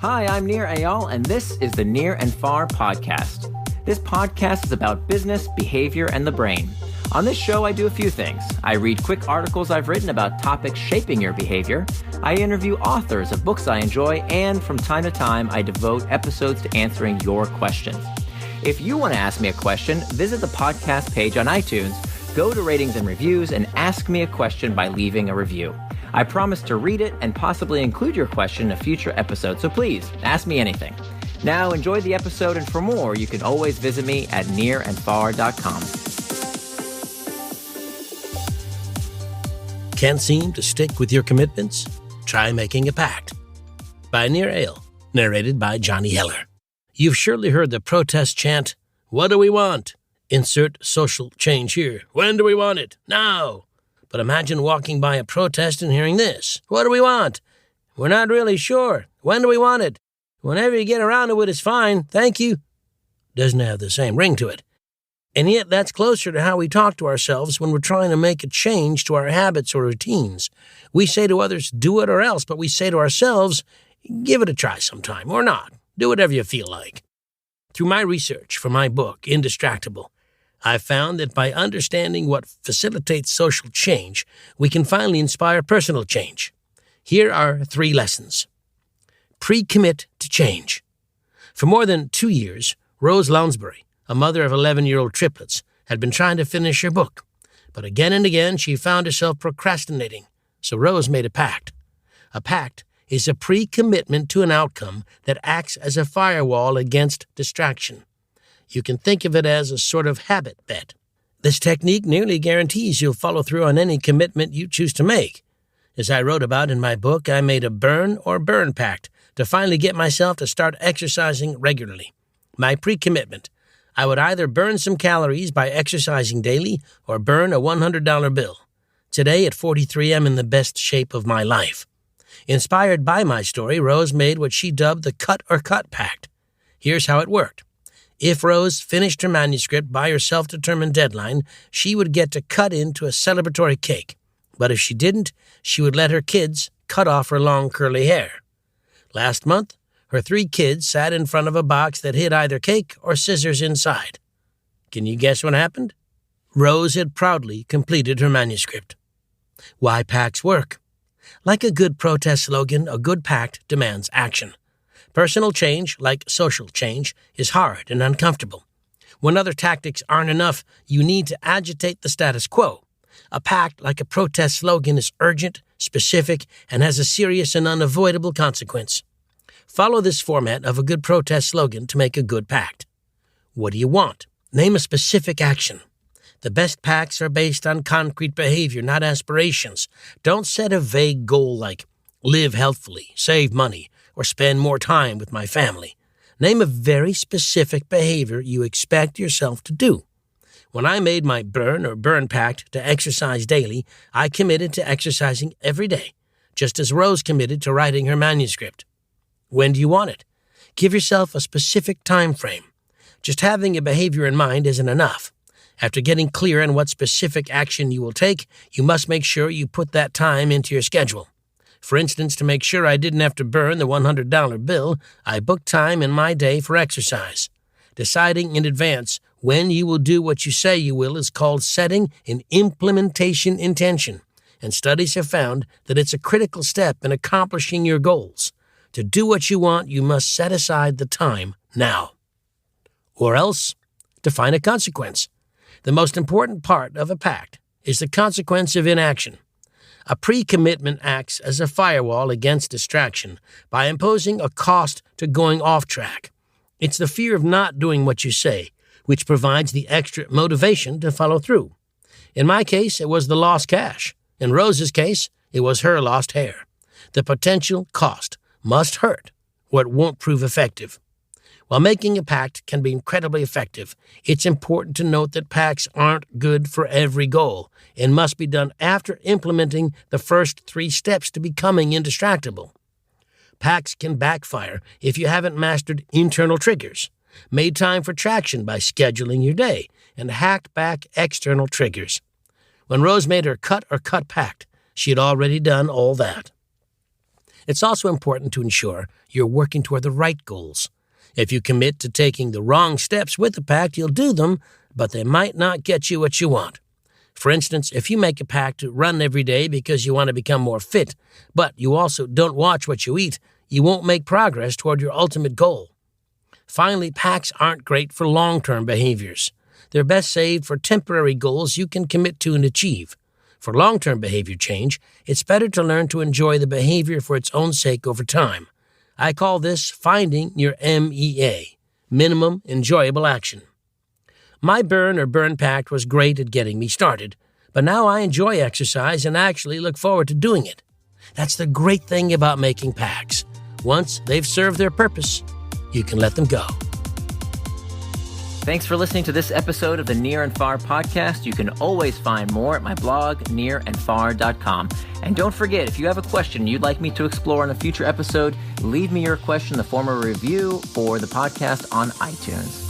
Hi, I'm Nir Eyal, and this is the Near and Far podcast. This podcast is about business, behavior, and the brain. On this show, I do a few things. I read quick articles I've written about topics shaping your behavior. I interview authors of books I enjoy, and from time to time, I devote episodes to answering your questions. If you want to ask me a question, visit the podcast page on iTunes, go to ratings and reviews, and ask me a question by leaving a review. I promise to read it and possibly include your question in a future episode, so please, ask me anything. Now, enjoy the episode, and for more, you can always visit me at nearandfar.com. Can't seem to stick with your commitments? Try making a pact. By Nir Eyal, narrated by Johnny Heller. You've surely heard the protest chant, "What do we want?" Insert social change here. When do we want it? Now. But imagine walking by a protest and hearing this. What do we want? We're not really sure. When do we want it? Whenever you get around to it, it's fine. Thank you. Doesn't have the same ring to it. And yet that's closer to how we talk to ourselves when we're trying to make a change to our habits or routines. We say to others, do it or else, but we say to ourselves, give it a try sometime, or not. Do whatever you feel like. Through my research for my book, Indistractable, I've found that by understanding what facilitates social change, we can finally inspire personal change. Here are 3 lessons. Pre-commit to change. For more than 2 years, Rose Lounsbury, a mother of 11-year-old triplets, had been trying to finish her book. But again and again, she found herself procrastinating. So Rose made a pact. A pact is a pre-commitment to an outcome that acts as a firewall against distraction. You can think of it as a sort of habit bet. This technique nearly guarantees you'll follow through on any commitment you choose to make. As I wrote about in my book, I made a burn or burn pact to finally get myself to start exercising regularly. My pre-commitment: I would either burn some calories by exercising daily or burn a $100 bill. Today, at 43, I'm in the best shape of my life. Inspired by my story, Rose made what she dubbed the cut or cut pact. Here's how it worked. If Rose finished her manuscript by her self-determined deadline, she would get to cut into a celebratory cake. But if she didn't, she would let her kids cut off her long curly hair. Last month, her 3 kids sat in front of a box that hid either cake or scissors inside. Can you guess what happened? Rose had proudly completed her manuscript. Why pacts work? Like a good protest slogan, a good pact demands action. Personal change, like social change, is hard and uncomfortable. When other tactics aren't enough, you need to agitate the status quo. A pact, like a protest slogan, is urgent, specific, and has a serious and unavoidable consequence. Follow this format of a good protest slogan to make a good pact. What do you want? Name a specific action. The best pacts are based on concrete behavior, not aspirations. Don't set a vague goal like live healthfully, save money, or spend more time with my family. Name a very specific behavior you expect yourself to do. When I made my burn or burn pact to exercise daily, I committed to exercising every day, just as Rose committed to writing her manuscript. When do you want it? Give yourself a specific time frame. Just having a behavior in mind isn't enough. After getting clear on what specific action you will take, you must make sure you put that time into your schedule. For instance, to make sure I didn't have to burn the $100 bill, I booked time in my day for exercise. Deciding in advance when you will do what you say you will is called setting an implementation intention, and studies have found that it's a critical step in accomplishing your goals. To do what you want, you must set aside the time now. Or else, define a consequence. The most important part of a pact is the consequence of inaction. A pre-commitment acts as a firewall against distraction by imposing a cost to going off track. It's the fear of not doing what you say, which provides the extra motivation to follow through. In my case, it was the lost cash. In Rose's case, it was her lost hair. The potential cost must hurt, or it won't prove effective. While making a pact can be incredibly effective, it's important to note that pacts aren't good for every goal and must be done after implementing the first 3 steps to becoming indistractable. Pacts can backfire if you haven't mastered internal triggers, made time for traction by scheduling your day, and hacked back external triggers. When Rose made her cut or cut pact, she had already done all that. It's also important to ensure you're working toward the right goals. If you commit to taking the wrong steps with the pact, you'll do them, but they might not get you what you want. For instance, if you make a pact to run every day because you want to become more fit, but you also don't watch what you eat, you won't make progress toward your ultimate goal. Finally, pacts aren't great for long-term behaviors. They're best saved for temporary goals you can commit to and achieve. For long-term behavior change, it's better to learn to enjoy the behavior for its own sake over time. I call this finding your MEA, minimum enjoyable action. My burn or burn pact was great at getting me started, but now I enjoy exercise and actually look forward to doing it. That's the great thing about making pacts. Once they've served their purpose, you can let them go. Thanks for listening to this episode of the Near and Far podcast. You can always find more at my blog, nearandfar.com. And don't forget, if you have a question you'd like me to explore in a future episode, leave me your question in the form of a review for the podcast on iTunes.